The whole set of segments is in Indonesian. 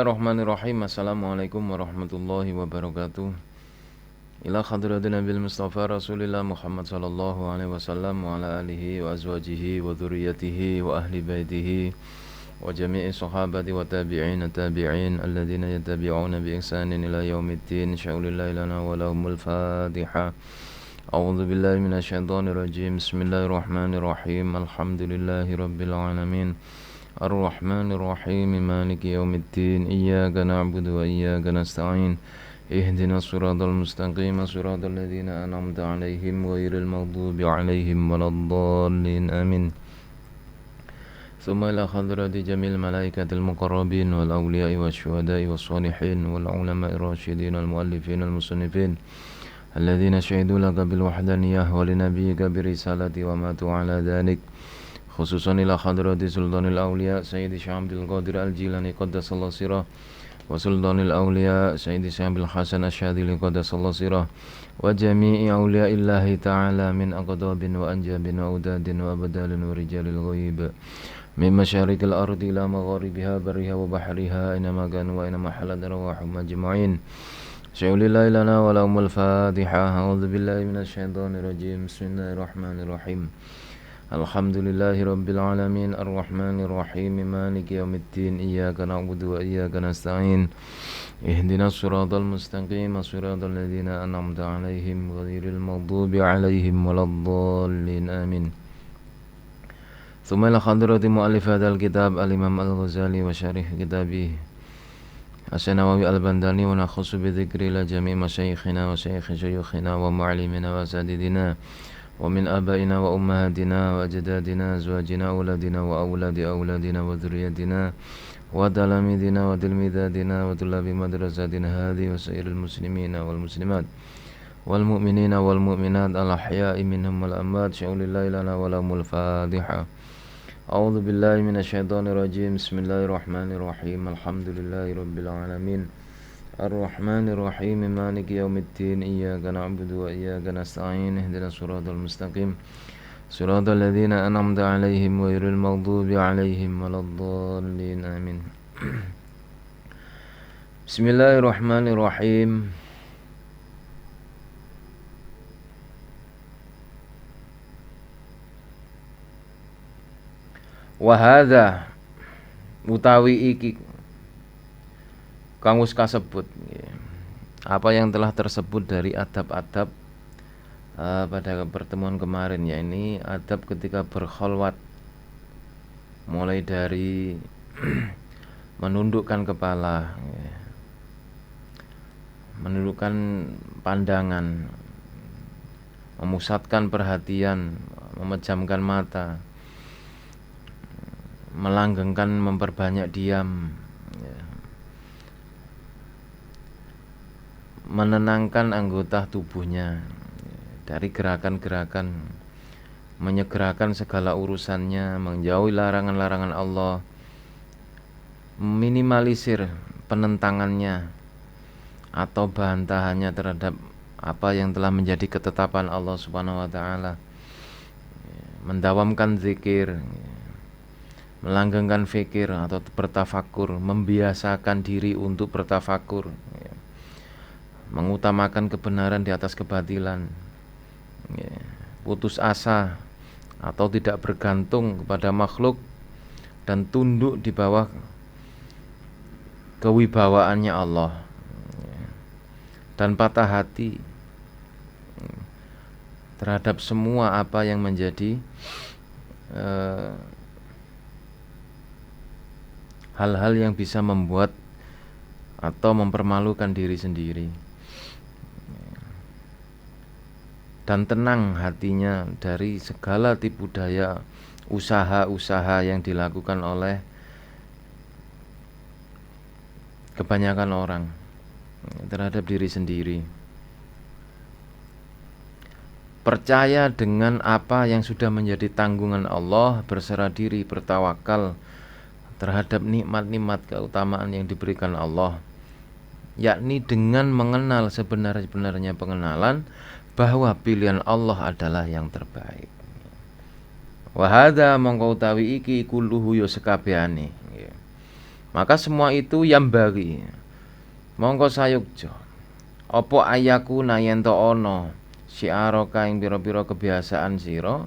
Bismillahirrahmanirrahim. Assalamualaikum warahmatullahi wabarakatuh. Ila hadratin Nabil Mustafa Rasulillah Muhammad sallallahu alaihi wasallam wa ala alihi wa azwajihi wa dhurriyyatihi wa ahli baitihi wa jami'i sahabati wa tabi'in alladhina yattabi'una bi ihsanin ila yaumiddin. Syaulillahi lana wa lahumul Fatiha. A'udzu billahi minasyaitonir rajim. Bismillahirrahmanirrahim. Alhamdulillahi rabbil alamin. الرحمن الرحيم مالك يوم الدين إياك نعبد وإياك نستعين اهدنا الصراط المستقيم صراط الذين أنعمت عليهم غير المغضوب عليهم ولا الضالين آمين ثم إلى حضرة جميع الملائكة المقربين والأولياء والشهداء والصالحين والعلماء الراشدين والمؤلفين المصنفين الذين شهدوا لك بالوحدانية ولنبيك برسالة وماتوا على ذلك khususan ila hadrati sultanil awliya Sayyidi Syekh Abdul Qadir Al-Jilani qaddasallahu sirah wa sultanil awliya Sayyidi Syekh Abdul Hasan Asy-Syadzili qaddasallahu sirah wa jami'i awliya illahi ta'ala min aqdabin wa anjabin wa udadin wa abdalin wa rijalil ghaib min masyarikil ardi ila magharibiha barriha wa bahriha inama kanu wa inama halat arwahum ajma'in syaulillahi lana wa lahumul Fatiha. A'udzu billahi minasyaitonir rajim. Bismillahirrahmanirrahim. Alhamdulillahi rabbil alamin arrahmanir rahim maliki yaumiddin iyyaka na'budu wa iyyaka nasta'in ihdinas siratal mustaqim siratal ladzina an'amta 'alaihim ghairil maghdubi 'alaihim waladdallin amin. Tsumma ila hadrati mu'allif hadzal kitab al-Imam Al-Ghazali wa syarih kitabih Asy-Nawawi Al-Bandani wa nakhussu bi dzikri la jami' masyayikhina wa syayikh syuyukhina wa mu'allimina wa sadidina wa min abaina wa ummahatina wa ajdadina azwajina auladina wa auladi auladina wa dzurriyyatina wa talamidina wa tilmidadina wa tullabi madrasatina hadhi wa sairil muslimina wal muslimat wal mu'minina wal mu'minat al ahya'i minhum wal amwat syaulillahi lana wa lahumul Fatiha. A'udzu billahi minasyaitonir rajim. Bismillahirrahmanirrahim. Alhamdulillahi rabbil alamin. الرحمن الرحيم مالك يوم الدين إياك نعبد وإياك نستعين اهدنا الصراط المستقيم صراط الذين أنعمت عليهم غير المغضوب عليهم ولا الضالين آمين. بسم الله الرحمن الرحيم. Wahadha utawi iki kang wis kasebut apa yang telah tersebut dari adab-adab pada pertemuan kemarin, ya ini adab ketika berkholwat, mulai dari menundukkan kepala, menundukkan pandangan, memusatkan perhatian, memejamkan mata, melanggengkan, memperbanyak diam, menenangkan anggota tubuhnya dari gerakan-gerakan, menyegerakan segala urusannya, menjauhi larangan-larangan Allah, minimalisir penentangannya atau bantahannya terhadap apa yang telah menjadi ketetapan Allah Subhanahu wa taala, mendawamkan zikir, melanggengkan fikir atau bertafakur, membiasakan diri untuk bertafakur, mengutamakan kebenaran di atas kebatilan, putus asa atau tidak bergantung kepada makhluk dan tunduk di bawah kewibawaannya Allah, dan patah hati terhadap semua apa yang menjadi hal-hal yang bisa membuat atau mempermalukan diri sendiri, dan tenang hatinya dari segala tipu daya usaha-usaha yang dilakukan oleh kebanyakan orang terhadap diri sendiri. Percaya dengan apa yang sudah menjadi tanggungan Allah, berserah diri, bertawakal terhadap nikmat-nikmat keutamaan yang diberikan Allah, yakni dengan mengenal sebenar-benarnya pengenalan bahwa pilihan Allah adalah yang terbaik. Wa hadza mongko utawi iki kulluhu ya sekabehane. Maka semua itu yang bagi mongko sayukja apa ayaku yen to ana syiaroka ing pira-pira kebiasaan sira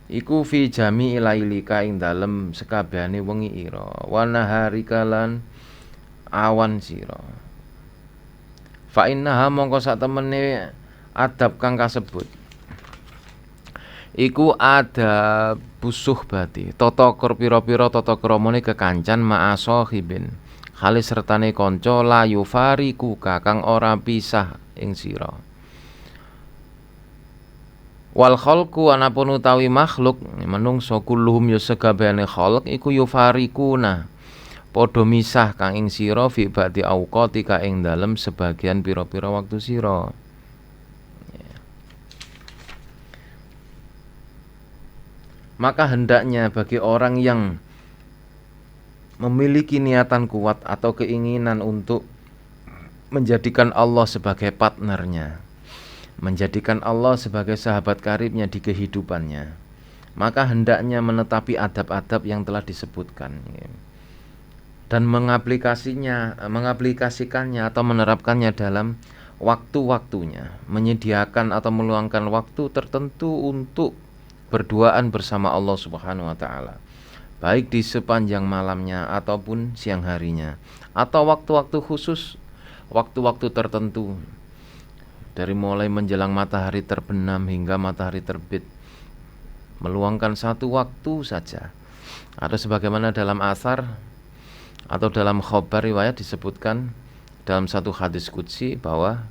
iku fi jami ilailika ing dalem sekabehane wengi ira wa naharika lan awan sira fa innaha mongko sak temene adab kang kasebut iku ada busuh bati tata pira-pira tata kramane kekancan ma'asahibin halis sertane kanca la yufariku kang ora pisah ing sira wal khalqu anapun utawi makhluk menungso kulluhum ya sekabehane khalq iku yufarikuna padha misah kang ing sira fi ba'di auqati ka ing dalem sebagian pira-pira waktu sira. Maka hendaknya bagi orang yang memiliki niatan kuat atau keinginan untuk menjadikan Allah sebagai partnernya, menjadikan Allah sebagai sahabat karibnya di kehidupannya, maka hendaknya menetapi adab-adab yang telah disebutkan dan mengaplikasikannya atau menerapkannya dalam waktu-waktunya, menyediakan atau meluangkan waktu tertentu untuk berduaan bersama Allah Subhanahu wa taala, baik di sepanjang malamnya ataupun siang harinya, atau waktu-waktu khusus, waktu-waktu tertentu dari mulai menjelang matahari terbenam hingga matahari terbit, meluangkan satu waktu saja. Atau sebagaimana dalam asar atau dalam khabar riwayat disebutkan dalam satu hadis qudsi bahwa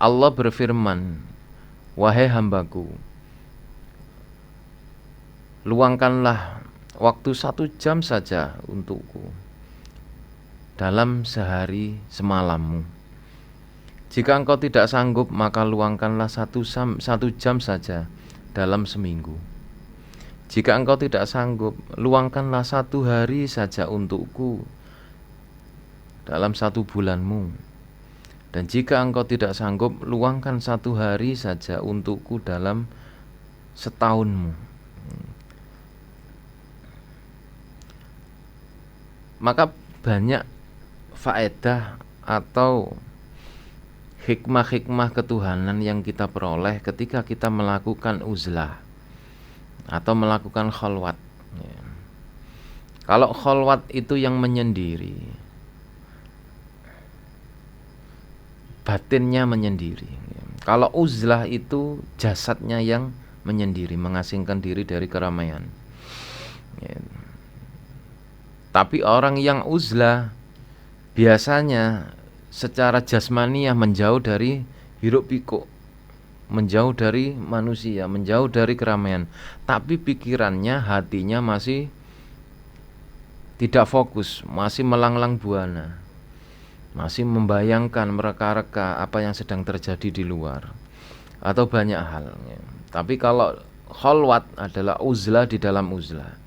Allah berfirman, wahai hambaku, luangkanlah waktu 1 jam saja untukku dalam sehari semalammu. Jika engkau tidak sanggup, maka luangkanlah 1 jam saja dalam seminggu. Jika engkau tidak sanggup, luangkanlah 1 hari saja untukku dalam 1 bulanmu. Dan jika engkau tidak sanggup, luangkan 1 hari saja untukku dalam setahunmu. Maka banyak faedah atau hikmah-hikmah ketuhanan yang kita peroleh ketika kita melakukan uzlah atau melakukan khalwat. Kalau khalwat itu yang menyendiri, batinnya menyendiri. Kalau uzlah itu jasadnya yang menyendiri, mengasingkan diri dari keramaian. Tapi orang yang uzlah biasanya secara jasmaniah menjauh dari hiruk pikuk, menjauh dari manusia, menjauh dari keramaian, tapi pikirannya, hatinya masih tidak fokus, masih melanglang buana, masih membayangkan mereka-reka apa yang sedang terjadi di luar atau banyak hal. Tapi kalau khalwat adalah uzlah di dalam uzlah.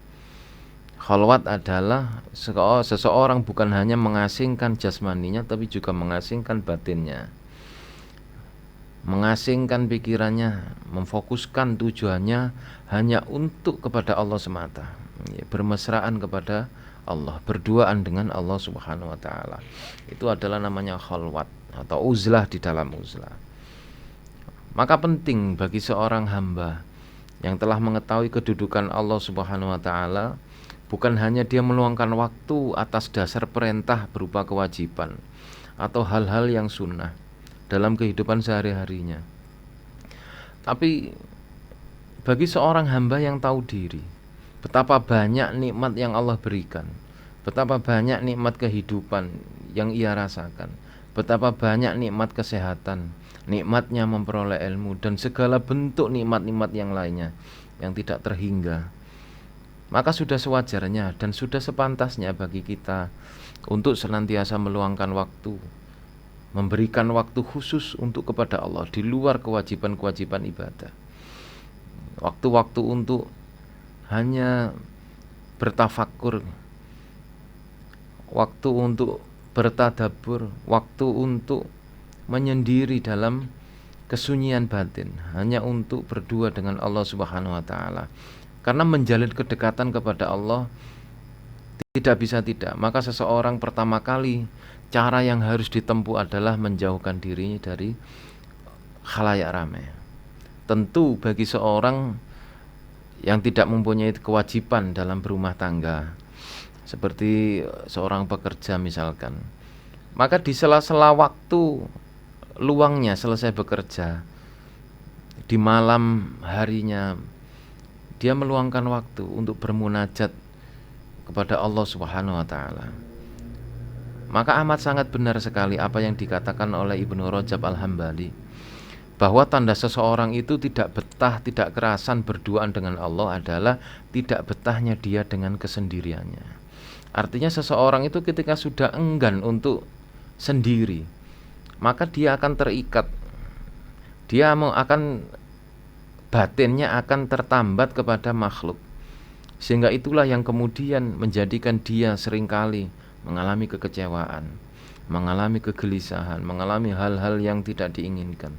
Khalwat adalah seseorang bukan hanya mengasingkan jasmaninya, tapi juga mengasingkan batinnya, mengasingkan pikirannya, memfokuskan tujuannya hanya untuk kepada Allah semata, bermesraan kepada Allah, berduaan dengan Allah Subhanahu wa taala. Itu adalah namanya khalwat atau uzlah di dalam uzlah. Maka penting bagi seorang hamba yang telah mengetahui kedudukan Allah Subhanahu wa taala, bukan hanya dia meluangkan waktu atas dasar perintah berupa kewajiban atau hal-hal yang sunnah dalam kehidupan sehari-harinya, tapi bagi seorang hamba yang tahu diri betapa banyak nikmat yang Allah berikan, betapa banyak nikmat kehidupan yang ia rasakan, betapa banyak nikmat kesehatan, nikmatnya memperoleh ilmu, dan segala bentuk nikmat-nikmat yang lainnya yang tidak terhingga, maka sudah sewajarnya dan sudah sepantasnya bagi kita untuk senantiasa meluangkan waktu, memberikan waktu khusus untuk kepada Allah di luar kewajiban-kewajiban ibadah. Waktu-waktu untuk hanya bertafakur, waktu untuk bertadabbur, waktu untuk menyendiri dalam kesunyian batin, hanya untuk berdua dengan Allah Subhanahu wa taala. Karena menjalin kedekatan kepada Allah Tidak bisa tidak. Maka seseorang pertama kali cara yang harus ditempuh adalah menjauhkan dirinya dari khalayak ramai. Tentu bagi seorang yang tidak mempunyai kewajiban dalam berumah tangga, seperti seorang pekerja misalkan, maka di sela-sela waktu luangnya selesai bekerja, di malam harinya dia meluangkan waktu untuk bermunajat kepada Allah Subhanahu wa taala. Maka amat sangat benar sekali apa yang dikatakan oleh Ibnu Rajab Al-Hambali, bahwa tanda seseorang itu tidak betah, tidak kerasan berduaan dengan Allah adalah tidak betahnya dia dengan kesendiriannya. Artinya seseorang itu ketika sudah enggan untuk sendiri, maka dia akan terikat. Dia akan batinnya akan tertambat kepada makhluk. Sehingga itulah yang kemudian menjadikan dia seringkali mengalami kekecewaan, mengalami kegelisahan, mengalami hal-hal yang tidak diinginkan.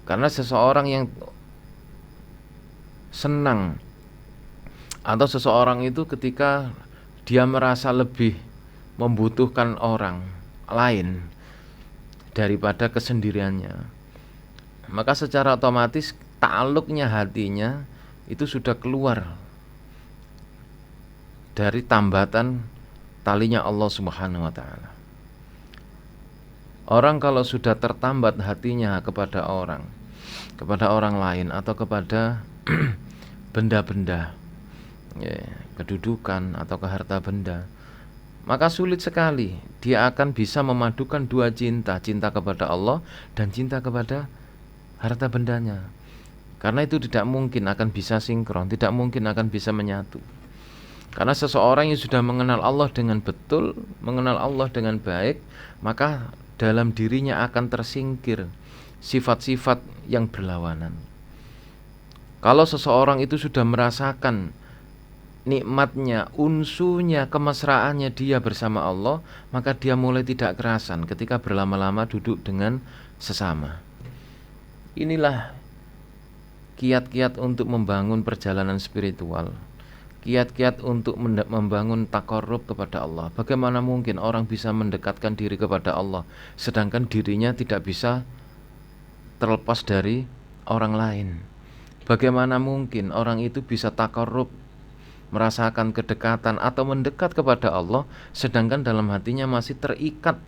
Karena seseorang yang senang atau seseorang itu ketika dia merasa lebih membutuhkan orang lain daripada kesendiriannya, maka secara otomatis ta'alluqnya hatinya itu sudah keluar dari tambatan talinya Allah Subhanahu wa taala. Orang kalau sudah tertambat hatinya kepada orang lain atau kepada benda-benda, kedudukan atau ke harta benda, maka sulit sekali dia akan bisa memadukan dua cinta, cinta kepada Allah dan cinta kepada harta bendanya. Karena itu tidak mungkin akan bisa sinkron, tidak mungkin akan bisa menyatu. Karena seseorang yang sudah mengenal Allah dengan betul, mengenal Allah dengan baik, maka dalam dirinya akan tersingkir sifat-sifat yang berlawanan. Kalau seseorang itu sudah merasakan nikmatnya, unsunya, kemesraannya dia bersama Allah, maka dia mulai tidak kerasan ketika berlama-lama duduk dengan sesama. Inilah kiat-kiat untuk membangun perjalanan spiritual, kiat-kiat untuk membangun takarrub kepada Allah. Bagaimana mungkin orang bisa mendekatkan diri kepada Allah sedangkan dirinya tidak bisa terlepas dari orang lain? Bagaimana mungkin orang itu bisa takarrub, merasakan kedekatan atau mendekat kepada Allah sedangkan dalam hatinya masih terikat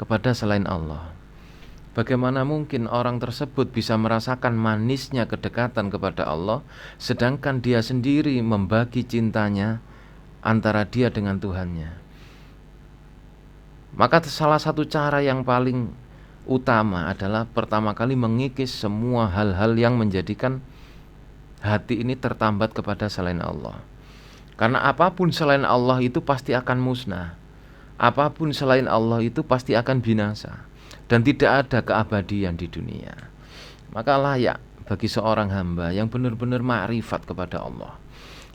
kepada selain Allah? Bagaimana mungkin orang tersebut bisa merasakan manisnya kedekatan kepada Allah sedangkan dia sendiri membagi cintanya antara dia dengan Tuhannya? Maka salah satu cara yang paling utama adalah pertama kali mengikis semua hal-hal yang menjadikan hati ini tertambat kepada selain Allah. Karena apapun selain Allah itu pasti akan musnah. Apapun selain Allah itu pasti akan binasa. Dan tidak ada keabadian di dunia. Maka layak bagi seorang hamba yang benar-benar ma'rifat kepada Allah,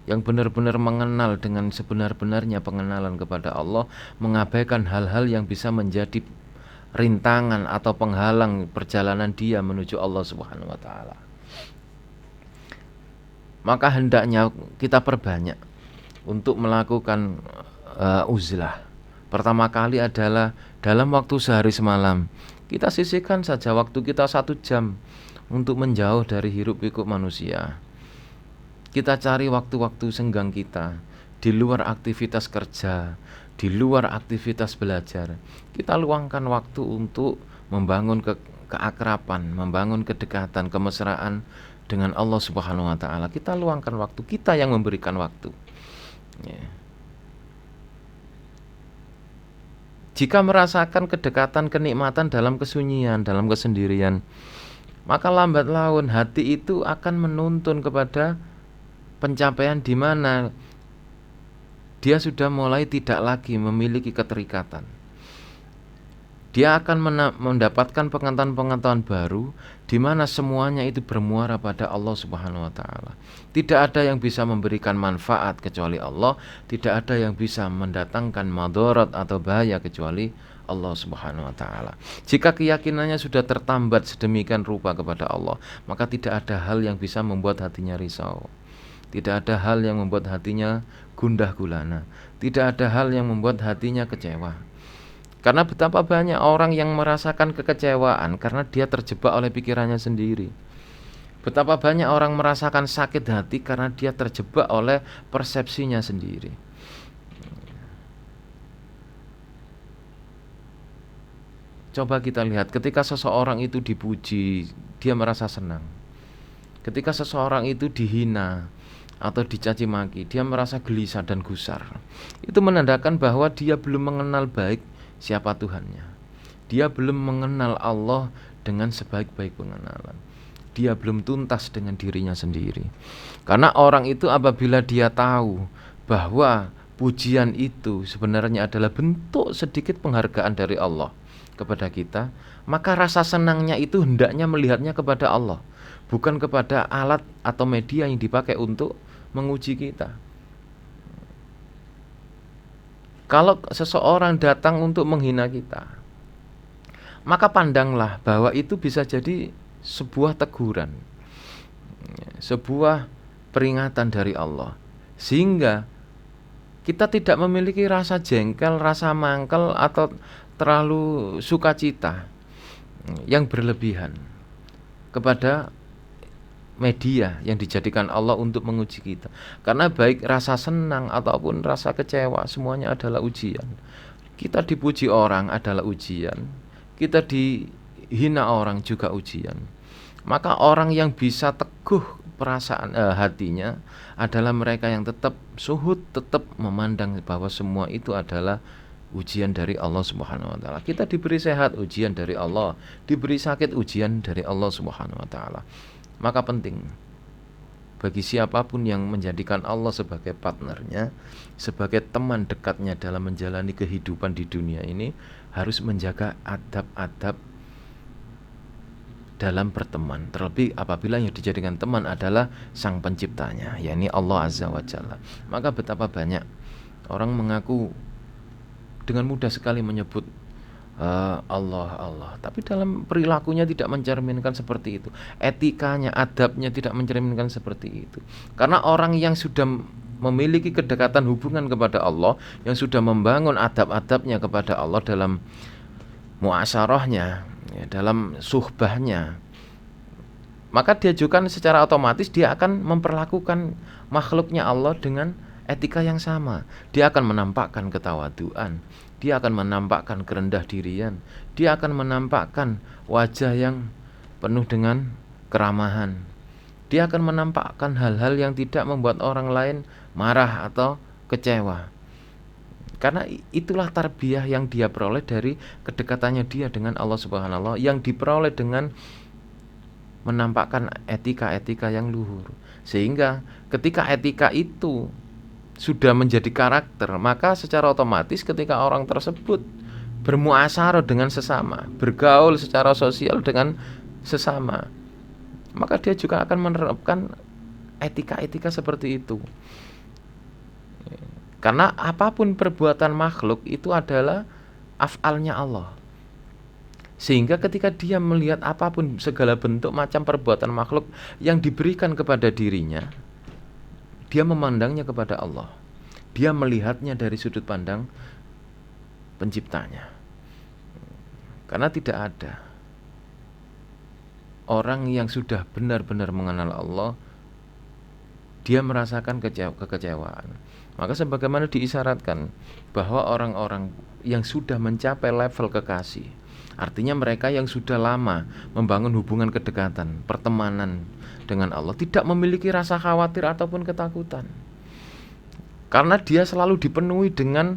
yang benar-benar mengenal dengan sebenar-benarnya pengenalan kepada Allah, mengabaikan hal-hal yang bisa menjadi rintangan atau penghalang perjalanan dia menuju Allah Subhanahu wa taala. Maka hendaknya kita perbanyak untuk melakukan uzlah. Pertama kali adalah dalam waktu sehari semalam kita sisihkan saja waktu kita 1 jam untuk menjauh dari hiruk pikuk manusia. Kita cari waktu-waktu senggang kita di luar aktivitas kerja, di luar aktivitas belajar. Kita luangkan waktu untuk membangun keakraban, membangun kedekatan, kemesraan dengan Allah Subhanahu wa taala. Kita luangkan waktu, kita yang memberikan waktu. Jika merasakan kedekatan, kenikmatan dalam kesunyian, dalam kesendirian, maka lambat laun hati itu akan menuntun kepada pencapaian di mana dia sudah mulai tidak lagi memiliki keterikatan. Dia akan mendapatkan pengetahuan-pengetahuan baru di mana semuanya itu bermuara pada Allah Subhanahu wa taala. Tidak ada yang bisa memberikan manfaat kecuali Allah, tidak ada yang bisa mendatangkan madarat atau bahaya kecuali Allah Subhanahu wa taala. Jika keyakinannya sudah tertambat sedemikian rupa kepada Allah, maka tidak ada hal yang bisa membuat hatinya risau. Tidak ada hal yang membuat hatinya gundah gulana. Tidak ada hal yang membuat hatinya kecewa. Karena betapa banyak orang yang merasakan kekecewaan karena dia terjebak oleh pikirannya sendiri. Betapa banyak orang merasakan sakit hati karena dia terjebak oleh persepsinya sendiri. Coba kita lihat, ketika seseorang itu dipuji, dia merasa senang. Ketika seseorang itu dihina atau dicaci maki, dia merasa gelisah dan gusar. Itu menandakan bahwa dia belum mengenal baik siapa Tuhannya. Dia belum mengenal Allah dengan sebaik-baik pengenalan. Dia belum tuntas dengan dirinya sendiri. Karena orang itu apabila dia tahu bahwa pujian itu sebenarnya adalah bentuk sedikit penghargaan dari Allah kepada kita, maka rasa senangnya itu hendaknya melihatnya kepada Allah, bukan kepada alat atau media yang dipakai untuk menguji kita. Kalau seseorang datang untuk menghina kita, maka pandanglah bahwa itu bisa jadi sebuah teguran, sebuah peringatan dari Allah, sehingga kita tidak memiliki rasa jengkel, rasa mangkel, atau terlalu sukacita yang berlebihan kepada media yang dijadikan Allah untuk menguji kita. Karena baik rasa senang ataupun rasa kecewa, semuanya adalah ujian. Kita dipuji orang adalah ujian, kita dihina orang juga ujian. Maka orang yang bisa teguh perasaan hatinya adalah mereka yang tetap suhud, tetap memandang bahwa semua itu adalah ujian dari Allah Subhanahu wa taala. Kita diberi sehat, ujian dari Allah, diberi sakit, ujian dari Allah Subhanahu wa taala. Maka penting bagi siapapun yang menjadikan Allah sebagai partnernya, sebagai teman dekatnya dalam menjalani kehidupan di dunia ini, harus menjaga adab-adab dalam berteman. Terlebih apabila yang dijadikan teman adalah sang penciptanya, yakni Allah Azza wa Jalla. Maka betapa banyak orang mengaku dengan mudah sekali menyebut Allah, tapi dalam perilakunya tidak mencerminkan seperti itu. Etikanya, adabnya tidak mencerminkan seperti itu. Karena orang yang sudah memiliki kedekatan hubungan kepada Allah, yang sudah membangun adab-adabnya kepada Allah dalam muasyarahnya, ya, dalam suhbahnya, maka dia juga secara otomatis dia akan memperlakukan makhluknya Allah dengan etika yang sama. Dia akan menampakkan ketawaduan, dia akan menampakkan kerendah dirian, dia akan menampakkan wajah yang penuh dengan keramahan, dia akan menampakkan hal-hal yang tidak membuat orang lain marah atau kecewa. Karena itulah tarbiyah yang dia peroleh dari kedekatannya dia dengan Allah Subhanahu wa taala, yang diperoleh dengan menampakkan etika-etika yang luhur. Sehingga ketika etika itu sudah menjadi karakter, maka secara otomatis ketika orang tersebut bermuasyarah dengan sesama, bergaul secara sosial dengan sesama, maka dia juga akan menerapkan etika-etika seperti itu. Karena apapun perbuatan makhluk itu adalah af'alnya Allah. Sehingga ketika dia melihat apapun, segala bentuk macam perbuatan makhluk yang diberikan kepada dirinya, dia memandangnya kepada Allah. Dia melihatnya dari sudut pandang penciptanya. Karena tidak ada orang yang sudah benar-benar mengenal Allah, dia merasakan kekecewaan. Maka sebagaimana diisyaratkan bahwa orang-orang yang sudah mencapai level kekasih, artinya mereka yang sudah lama membangun hubungan kedekatan, pertemanan dengan Allah, tidak memiliki rasa khawatir ataupun ketakutan. Karena dia selalu dipenuhi dengan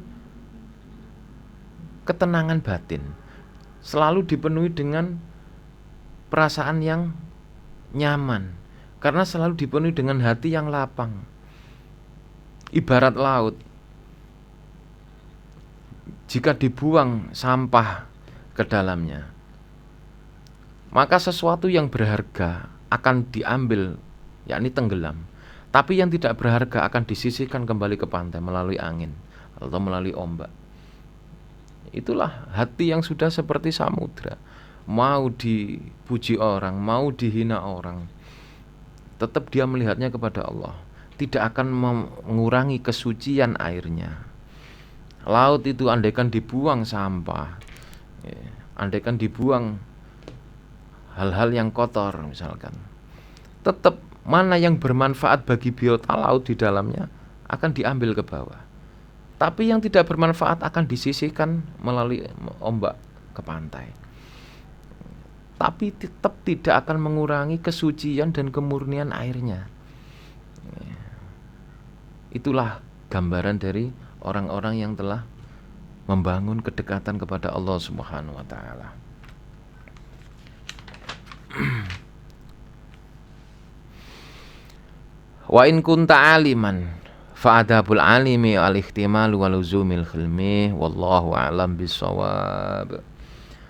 ketenangan batin, selalu dipenuhi dengan perasaan yang nyaman, karena selalu dipenuhi dengan hati yang lapang. Ibarat laut, jika dibuang sampah ke dalamnya, maka sesuatu yang berharga akan diambil, yakni tenggelam. Tapi yang tidak berharga akan disisihkan kembali ke pantai melalui angin atau melalui ombak. Itulah hati yang sudah seperti samudra, mau dipuji orang, mau dihina orang, tetap dia melihatnya kepada Allah. tidak akan mengurangi kesucian airnya. Laut itu andaikan dibuang sampah, andaikan dibuang hal-hal yang kotor misalkan, tetap mana yang bermanfaat bagi biota laut di dalamnya akan diambil ke bawah. Tapi yang tidak bermanfaat akan disisihkan melalui ombak ke pantai. Tapi tetap tidak akan mengurangi kesucian dan kemurnian airnya. Itulah gambaran dari orang-orang yang telah membangun kedekatan kepada Allah Subhanahu wa taala. Wa in kunta aliman fa adabul alimi al-ihtimal wa luzumil khilmi wallahu a'lam bissawab.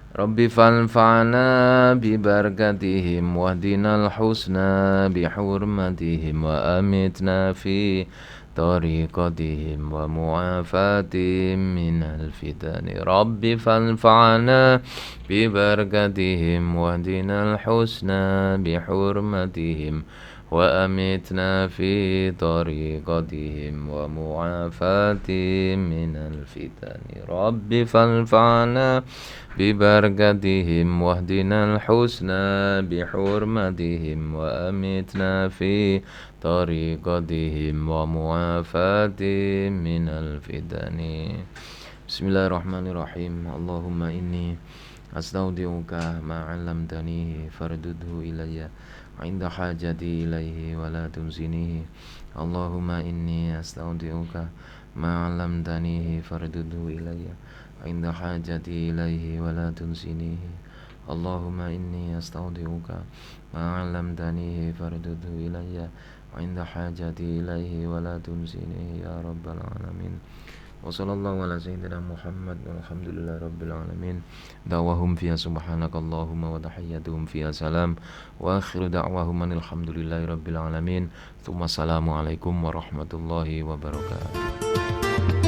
Rabbi fanfa'na bi barakatihim wahdinal husna bi hurmatihim wa amitna fi tariqatihim wa mu'afatihim minal fitani. Rabbi fanfa'na bi barakatihim wahdinal husna bi hurmatihim wa amitna fi tariqatihim wa mu'afatihim minal fitani. Rabbi fanfa'na bi barakatihim wahdinal husna bi hurmatihim wa amitna fi tariqatihim wa mu'afatihim minal fitani. Bismillahirrahmanirrahim. Allahumma inni astaudiuka ma 'allamtani fardudhu ilayya inda hajati ilaihi wa la tunzinihi. Allahumma inni astaudiuka ma 'allamtanihi fardudhu ilayya inda hajati ilaihi wa la tunzinihi. Allahumma inni astaudiuka ma 'allamtanihi fardudhu ilayya inda hajati ilaihi wa la tunzinihi ya rabbal alamin. Wa sallallahu ala sayyidina Muhammad walhamdulillahi rabbil alamin. Da'wahum fiya subhanakallahumma wa tahiyyatuhum fiya salam wa akhiru da'wahum alhamdulillahi rabbil alamin. Tsumma assalamu alaikum warahmatullahi wabarakatuh.